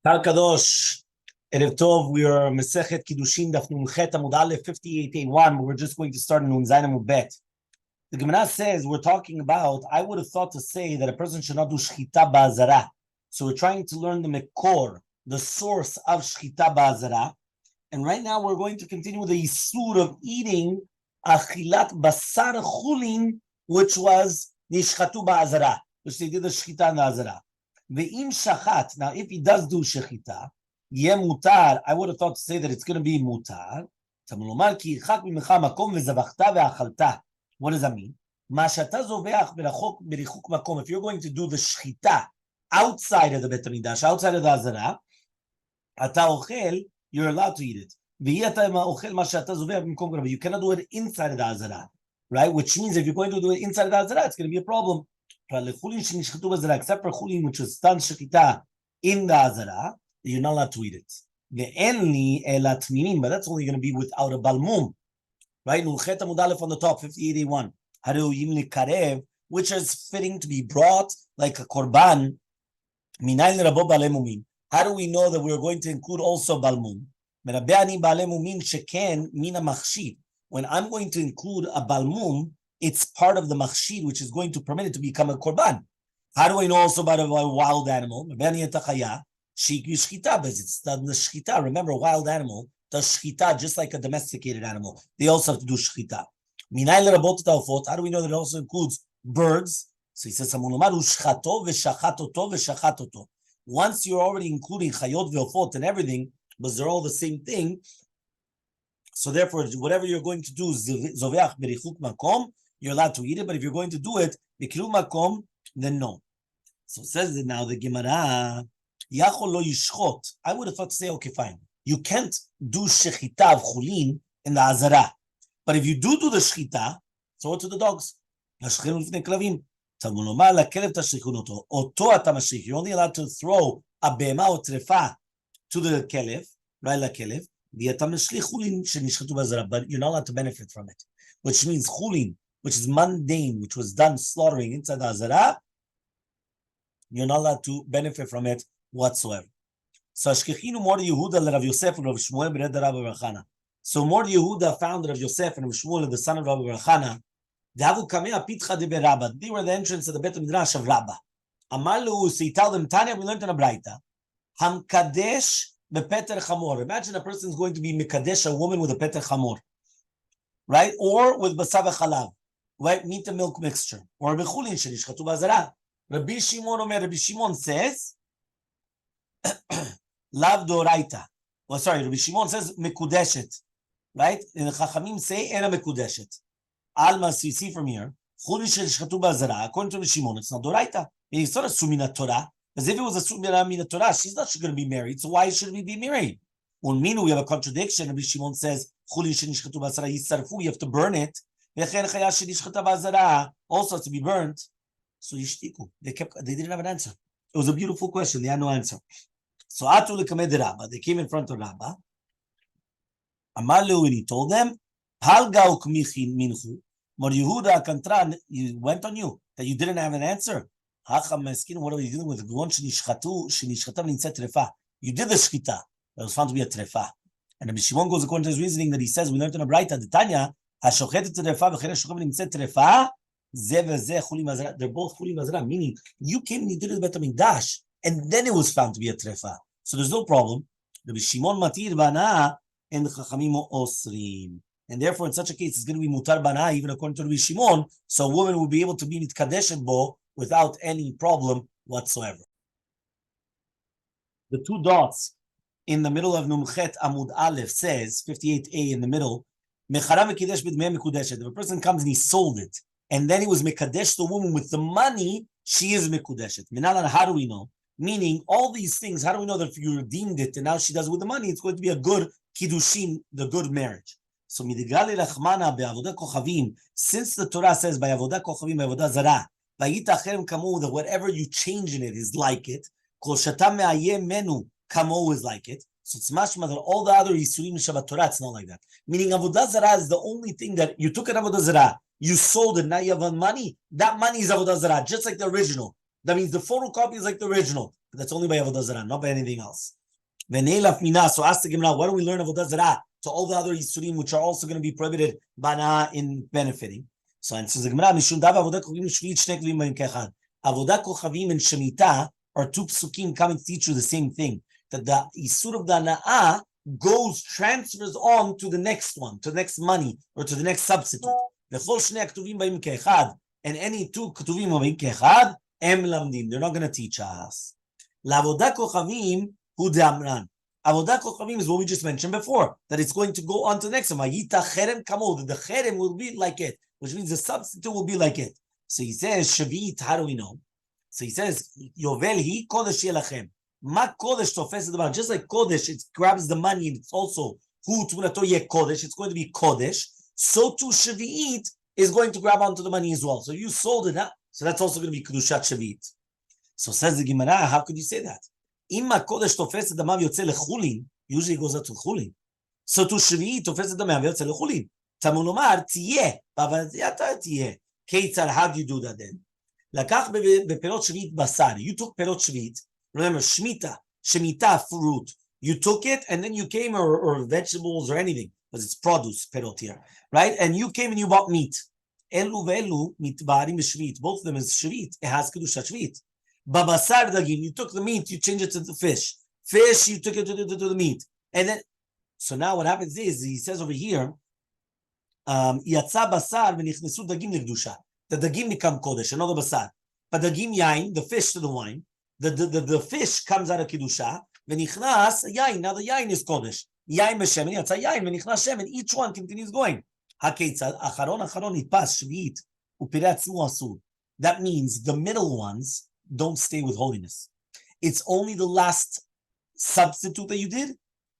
Tal Kadosh, Erev Tov, we are Masechet Kiddushin Daf Numchet Amud Aleph 58A1, but we're just going to start in Nun Zayin Amud Bet. The Gemara says we're talking about, I would have thought to say that a person should not do Shchita Ba'azara. So we're trying to learn the Mekor, the source of Shchita Ba'azara. And right now we're going to continue with the Yisur of eating Achilat Basar Chulin, which was Nishchatu Ba'azara, which they did the Shchita and the Azara. Ve'im shachat. Now, if he does do shechita, yeh mutar. I would have thought to say that it's going to be mutar. What does that mean? If you're going to do the shechita outside of the Bet HaMikdash, outside of the Azara, you're allowed to eat it. You cannot do it inside of the Azara, right? Which means if you're going to do it inside of the Azara, it's going to be a problem. Except for chulin, which is done shechita in the azara, you're not allowed to eat it. But that's only going to be without a balmum, right? Nunchet Amud Aleph on the top, 58A1. Which is fitting to be brought like a korban. How do we know that we're going to include also balmum? When I'm going to include a balmum, it's part of the machshir, which is going to permit it to become a korban. How do I know also about a wild animal? It's done the shchita. Remember, a wild animal does shchita just like a domesticated animal. They also have to do shchita. How do we know that it also includes birds? So he says, once you're already including chayot ve'ofot and everything, but they're all the same thing, so therefore, whatever you're going to do, zoveach berichuk makom, you're allowed to eat it, but if you're going to do it, b'kiru makom, then no. So it says that now the Gemara, yachol lo yishchot. I would have thought to say, okay, fine. You can't do shechita of chulin in the azara. But if you do the shechita, throw it to the dogs. You're only allowed to throw a behema or trefa to the kelev, right, la kelev. But you're not allowed to benefit from it. Which means chulin, which is mundane, which was done slaughtering inside the Azara, you're not allowed to benefit from it whatsoever. So Ashkechinu Mor Yehuda Rav Yosef and Rav Shmuel bered Rabbi Barachana. So Mor Yehuda found Rav Yosef and Rav Shmuel, the son of Rabbi Barachana. They were the entrance of the Bet Midrash of Rabbi. Amalu, so he told them, Tanya, we learned in a Braita, Hamkadesh bepeter chamor. Imagine a person is going to be mekadesh a woman with a peter chamor, right? Or with basar v'chalav, right? Meat and milk mixture, or bechulin shenishchatu b'azara. Rabbi Shimon says, lav doraita. Well, sorry, Rabbi Shimon says mekudeshet, right? And the Chachamim say ena mekudeshet. Alma, so you see from here, chulin shenishchatu b'azara. According to Rabbi Shimon, it's not doraita. It's not a sumina Torah. As if it was a sumina mina Torah, she's not going to be married. So why should we be married? When we have a contradiction. Rabbi Shimon says, "Chulin shenishchatu b'azara yisarfu." You have to burn it. Also to be burnt. So yishtiku. They didn't have an answer. It was a beautiful question. They had no answer. So atu lekamed Rabba. They came in front of Rabba. Amalu, and he told them, "Halga ukmichin minchu." Mor Yehuda Kantran, you went on you that you didn't have an answer. What are you dealing with? You did the shchita. That was found to be a trefa. And Rabbi Shimon goes according to his reasoning that he says, we learned in a Braita, the Tanya, they're both chuli mazara, meaning you came and you did it Bet HaMikdash, and then it was found to be a trefa. So there's no problem. Rabbi Shimon matir bana and the Chachamim osrim. And therefore, in such a case, it's going to be mutar bana, even according to Rabbi Shimon, so a woman will be able to be mitkadeshet bo without any problem whatsoever. The two dots in the middle of Numchet Amud Aleph says, 58A in the middle, Mechara Mekidesh B'dmei Mekudeshet. If a person comes and he sold it, and then he was Mekadesh the woman with the money, she is Mekudeshet. Minalan, how do we know? Meaning, all these things, how do we know that if you redeemed it and now she does it with the money, it's going to be a good Kiddushin, the good marriage. So, Midigali Rachmana Be'avodah Kochavim, since the Torah says, by Avodah Kochavim, by Avodah Zarah, that whatever you change in it is like it. Kamo is like it. So it's mashma that all the other Yisurim Shabbat Torah, it's not like that. Meaning Avodah Zarah is the only thing that you took an Avodah Zarah, you sold it, now you have money. That money is Avodah Zarah, just like the original. That means the photocopy is like the original. But that's only by avodah zarah, not by anything else. So ask the Gemara, what do we learn avodah zarah to all the other isurim which are also going to be prohibited bana in benefiting? So answers the Gemara, Mishum dav avodah kochavim shvit shnei k'tuvim b'yom kechad. Avodah kochavim and shemitah are two psukim coming to teach you the same thing. That the isur of the ana'ah transfers on to the next one, to the next money, or to the next substitute. And any two ketuvim b'yom kechad, em lamdim. They're not going to teach us. L'avodah kochavim hu de'amran. Avodah kochavim is what we just mentioned before, that it's going to go on to the next one. Vayita cherem kamo. The cherem will be like it, which means the substitute will be like it. So he says, Shavit, how do we know? So he says, Yovel hi kodesh yelachem. Ma kodesh tofes the just like kodesh, it grabs the money and it's also hu tmunato ye kodesh. It's going to be kodesh. So too Shavit is going to grab onto the money as well. So you sold it, huh? So that's also going to be kedushat Shavit. So says the Gemara, how could you say that? Imma kodesh tofes the mav yotze lechulin. Usually it goes out to chulin. So to Shavit tofes the mav yotze lechulin. Tamunumar tiyeh bavadiata tiyeh. Keitzar, how do you do that then? Lakach beperot shvit basar. You took perot shvit. Remember, shemitah, fruit. You took it and then you came, or vegetables or anything, because it's produce, perot here, right? And you came and you bought meat. Elu ve'elu mitbarim b'shvit. Both of them is shvit. It has kedushat shvit. Babasar dagim. You took the meat, you changed it to the fish. Fish, you took it to the meat. And then, so now what happens is, he says over here, Yatsa basar v'nichnesu dagim legdusha. The dagim become kodesh, another basar. But dagim yain, the fish to the wine. The fish comes out of kedusha. V'nichnas yain. Now the yain is kodesh. Yain b'shemen, yatsa yain v'nichnas shemen. Each one continues going. Hakeitzad acharon nitpas shvit upirat tzmu asur. That means the middle ones don't stay with holiness. It's only the last substitute that you did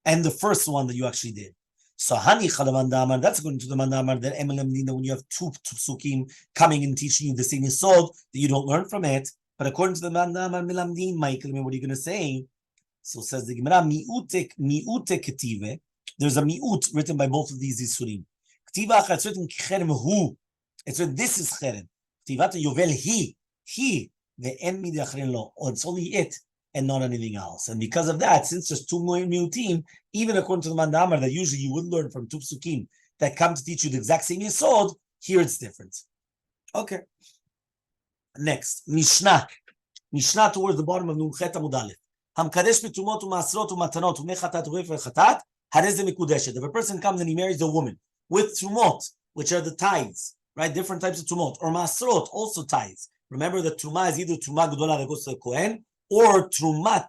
and the first one that you actually did. So hani chalamandamar, that's according to the mandamar that when you have two psukim coming and teaching you the same yesod that you don't learn from it. But according to the mandamar milamdin, Michael, what are you going to say? So says the Gemara, mi'ute ketive. There's a mi'ut written by both of these isurim. Ketiva achar, it's written cherem hu. It's written this is cherem. Ketivata yovel he ve'en midi achrin lo. Or it's only it and not anything else. And because of that, since there's two more miutim, even according to the mandamar that usually you would learn from two psukim that come to teach you the exact same yesod, here it's different. Okay. Next, Mishnah. Mishnah towards the bottom of Nunchet Amud Aleph. Hamkadesh betumot u'masrot u'matanot u'mechatat u'efer harez mekudeshet. If a person comes and he marries a woman with tumot, which are the tithes, right? Different types of tumot, or masrot, also tithes. Remember that truma is either truma gedola that goes to the kohen, or trumat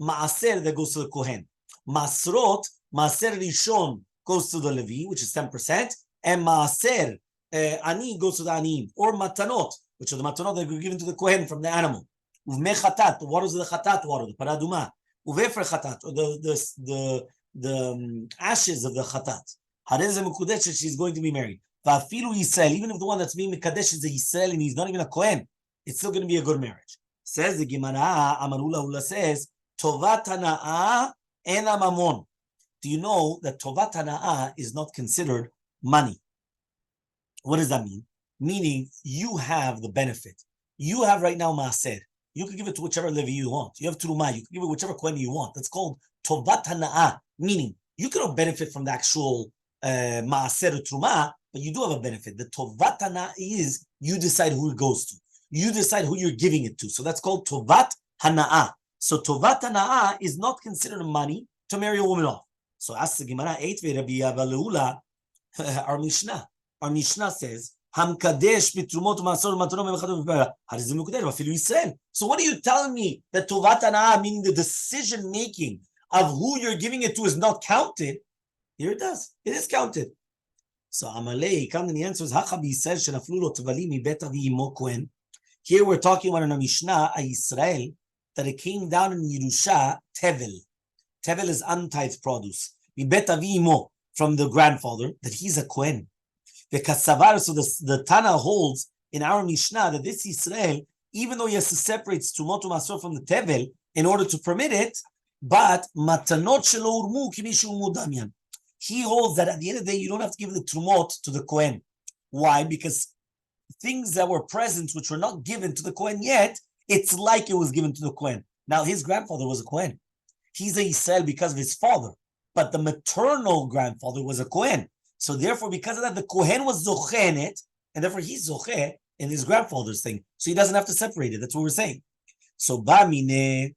maaser that goes to the kohen. Masrot, maaser rishon goes to the Levi, which is 10%, and maaser ani goes to the anim, or matanot, which are the matanot that were given to the kohen from the animal. Uvme chatat, the waters of the chatat water, the paraduma. Uvefer chatat, or the ashes of the chatat. Harez mekudeshet, she's going to be married. Va'afilu Yisrael, even if the one that's being mekadesh is a Yisrael and he's not even a kohen, it's still going to be a good marriage. Says the Gemara, Amarula Ula says, Tovat Hana'ah ena mamon. Do you know that Tovat Hana'ah is not considered money? What does that mean? Meaning, you have the benefit. You have right now Maaser. You can give it to whichever Levi you want. You have Truma. You can give it whichever Kohen you want. That's called Tovat Hana'ah. Meaning, you cannot benefit from the actual Maaser or Truma, but you do have a benefit. The Tovat Hana'ah is, you decide who it goes to. You decide who you're giving it to. So that's called Tovat Hana'ah. So Tovat Hana'ah is not considered money to marry a woman off. So ask the Gemara, our Mishnah. Our Mishnah says, Hamkadesh bitrumot masor matanom mechadov harizim mekudesh vafilu Yisrael. So what are you telling me that Tovat Hana'ah, meaning the decision making of who you're giving it to, is not counted? Here it does. It is counted. So Elmaleh comes and the answer is Hacha b'Yisrael shenaflu lo tvalim mibet avi imo kohen. Here we're talking about in a Mishnah, a Yisrael, that it came down in Yerusha, Tevel. Tevel is untithed produce. Mibet avi imo, from the grandfather, that he's a kohen. The Kasavar, so the Tana holds in our Mishnah that this Yisrael, even though he has to separate Tumot Masor from the Tevel in order to permit it, but Matanot Shelo Urmu Kimishu Mudamyan. He holds that at the end of the day, you don't have to give the Trumot to the Kohen. Why? Because things that were present which were not given to the Kohen yet, it's like it was given to the Kohen. Now, his grandfather was a Kohen. He's a Yisrael because of his father, but the maternal grandfather was a Kohen. So therefore, because of that, the Kohen was Zocheh in it, and therefore he's Zocheh in his grandfather's thing. So he doesn't have to separate it. That's what we're saying. So Bamine,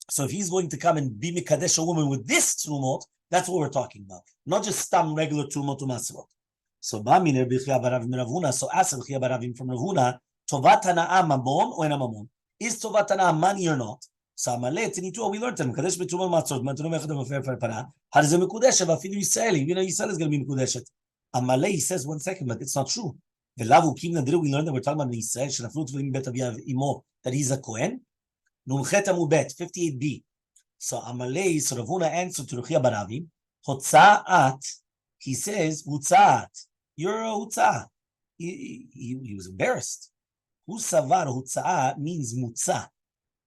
so if he's going to come and be Mikadesh a woman with this Trumot, that's what we're talking about. Not just Stam regular Trumot to Masrot. So Bamine B'chia Baravim Ravuna, so ask B'chia Baravim from Ravuna, Tovat Hana'ah Mamon or Enamamon? Is Tovat Hana'ah money or not? So Elmaleh, Tinitua, we learned them. Kadesh B'Trumot Matzot, Matonu Mechad Mefer Parah. How does it Mekudesh? Afilu Yisrael, you know Yisrael is going to be Mekudeshet. Elmaleh, he says 1 second, but it's not true. V'lavu Kim Nadru, we learned that we're talking about Yisrael. Shenaflu Tvilim Bet Aviyav Imo, that he's a Kohen. Numchet Amubet 58b. So Elmaleh, so Ravuna answered to Ruchia Baravim, Hotzaat. He says, Hutzaat. You're a Hutzah. He was embarrassed. Husavar Hutzaa means Mutza.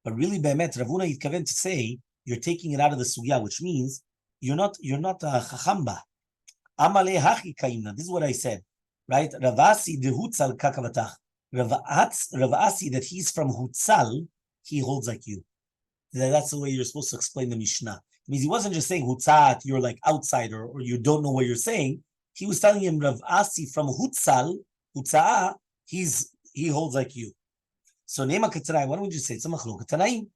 But really, Be'emet, Ravuna Yitkaven to say, you're taking it out of the Sugya, which means you're not a Chachamba. Elmaleh Hachi Kaimna. This is what I said. Right? Ravasi de Hutzal Kakavatach. Ravasi, that he's from Hutzal, he holds like you. That's the way you're supposed to explain the Mishnah. It means he wasn't just saying Hutzat, you're like outsider, or you don't know what you're saying. He was telling him Rav Asi from Hutzal, Hutzaa, he holds like you. So Nema Ketranai, why don't we just say it's a machlok Tanaim?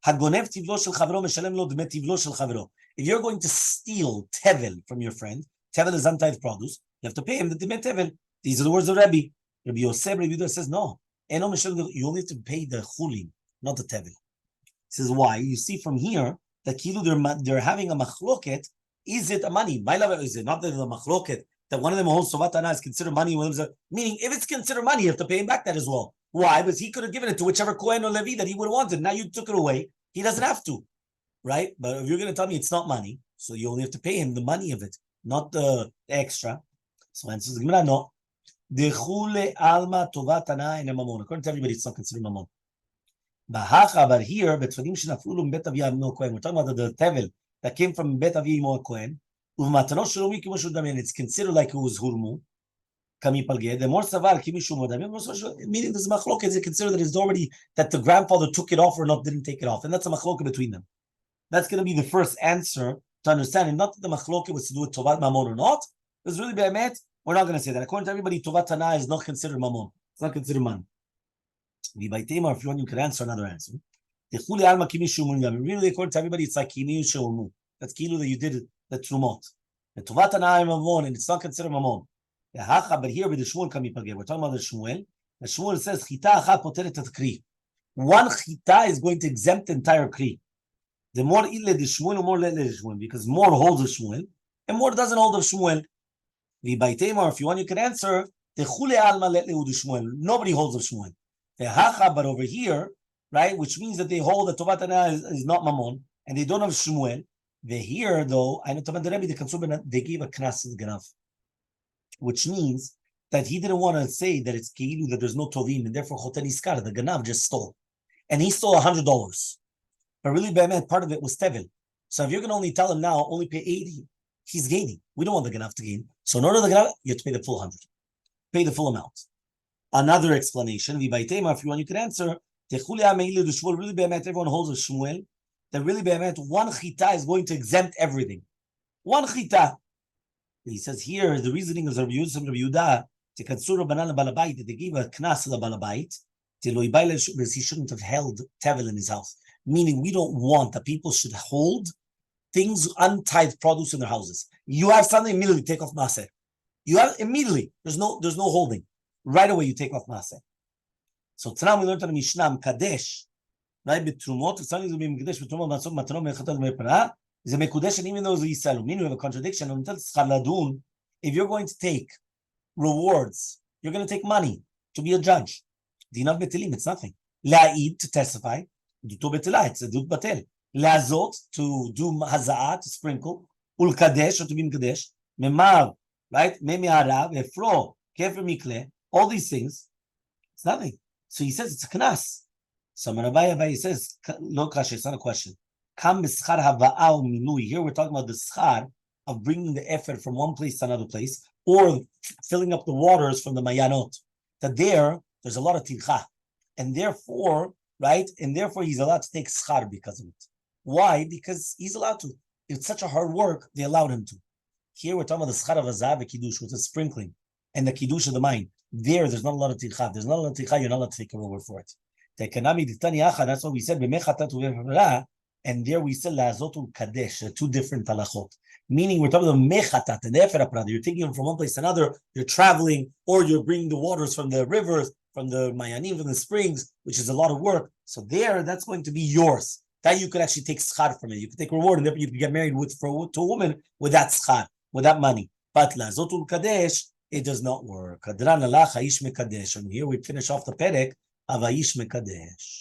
Hagonev tivlo shel chavro meshalem lo dme tivlo shel chavro. If you're going to steal tevel from your friend, tevel is untithed produce, you have to pay him the dme tevel. These are the words of Rabbi. Rabbi Yosef, Rabbi Yudah says no. You only have to pay the chulin, not the tevel. He says why? You see from here that kilu they're having a machloket. Is it a money? Is it not that the machloket that one of them holds Tovat Hana'ah is considered money? Meaning, if it's considered money, you have to pay him back that as well. Why? Because he could have given it to whichever Kohen or Levi that he would have wanted. Now you took it away. He doesn't have to, right? But if you're going to tell me it's not money, so you only have to pay him the money of it, not the extra. So answers the Gemara, no. Dechule alma Tovat Hana'ah and mamon. According to everybody, it's not considered mamon. But here, we're talking about the tevel that came from Bet Avi Imo Kohen. It's considered like it was hurmu. The more savar meaning this machlok is considered that it's already that the grandfather took it off or not didn't take it off, and that's a machlok between them. That's going to be the first answer to understand, and not that the machlok was to do with tovat mamon or not. It's really be'emet. We're not going to say that. According to everybody, tovat Hana'ah is not considered mamon. It's not considered man. If you want, you can answer another answer. Really, according to everybody, it's like kimi she'ulmu. That's kilu that you did the trumot. The tovat Hana'ah mamon, and it's not considered mamon. But here with the Shmuel kamipageh, we're talking about the Shmuel. The Shmuel says chita achat poteret et kri. One chita is going to exempt the entire kri. The more ille the Shmuel, the more lele the Shmuel, because more holds of Shmuel and more doesn't hold of Shmuel. If you want, you can answer the chule alma lele the Shmuel. Nobody holds of Shmuel. But over here, right, which means that they hold that Tovat Hana'ah is not mamon, and they don't have Shmuel. Here, though, I know the Rebbe, they gave a knas to the Ganav, which means that he didn't want to say that it's keilu, that there's no tovim, and therefore choten iskar, the Ganav just stole. And he stole $100. But really, be'emet, part of it was tevel. So if you're going to only tell him now, only pay 80, he's gaining. We don't want the Ganav to gain. So in order to the Ganav, you have to pay the full 100. Pay the full amount. Another explanation, if you want, you can answer, really be'emet, everyone holds a Shmuel, that really be'emet, one chita is going to exempt everything. One chita. He says here, the reasoning is Rabbi Yosef, Rabbi Yudah, to katsura banana balabait, that they gave a knas to the balabait, because he shouldn't have held tevel in his house. Meaning, we don't want that people should hold things, untied produce in their houses. You have something, immediately take off maseh. You have immediately, there's no holding. Right away, you take off maseh. So tonight we learned on the Mishnah, Kadesh, right? Betrumot, it's only going to be Kadesh, betrumot, matzot, matanom, mechatot, meparah. Is a mekudesh, and even though it's Yisrael, meaning we have a contradiction. If you're going to take rewards, you're going to take money to be a judge. Dinav betilim, it's nothing. La'id, to testify. Duto betila, it's a dut batel. La'azot, to do haza'ah, to sprinkle. Ulkadesh, or to be mekadesh. Memar, right? Memi'arav, efro, kefer mikle. All these things, it's nothing. So he says it's a knas. So Rabbi says, lo kasha, it's not a question. Here we're talking about the schar of bringing the effort from one place to another place, or filling up the waters from the mayanot. That there's a lot of tilcha, and therefore right? And therefore he's allowed to take schar because of it. Why? Because he's allowed to. It's such a hard work, they allowed him to. Here we're talking about the schar of azav kiddush, which is sprinkling, and the kiddush of the mind. There's not a lot of ticha. There's not a lot of ticha, you're not allowed to take a reward for it. That's what we said. And there we said lazotul kadesh, two different halachot. Meaning we're talking about mechatat and efer. You're taking them from one place to another. You're traveling, or you're bringing the waters from the rivers, from the mayanim, from the springs, which is a lot of work. So there, that's going to be yours. That you could actually take schar from it. You could take reward, and therefore you could get married to a woman with that schar, with that money. But lazotul kadesh, it does not work. And here we finish off the perek of Aish Mekadesh.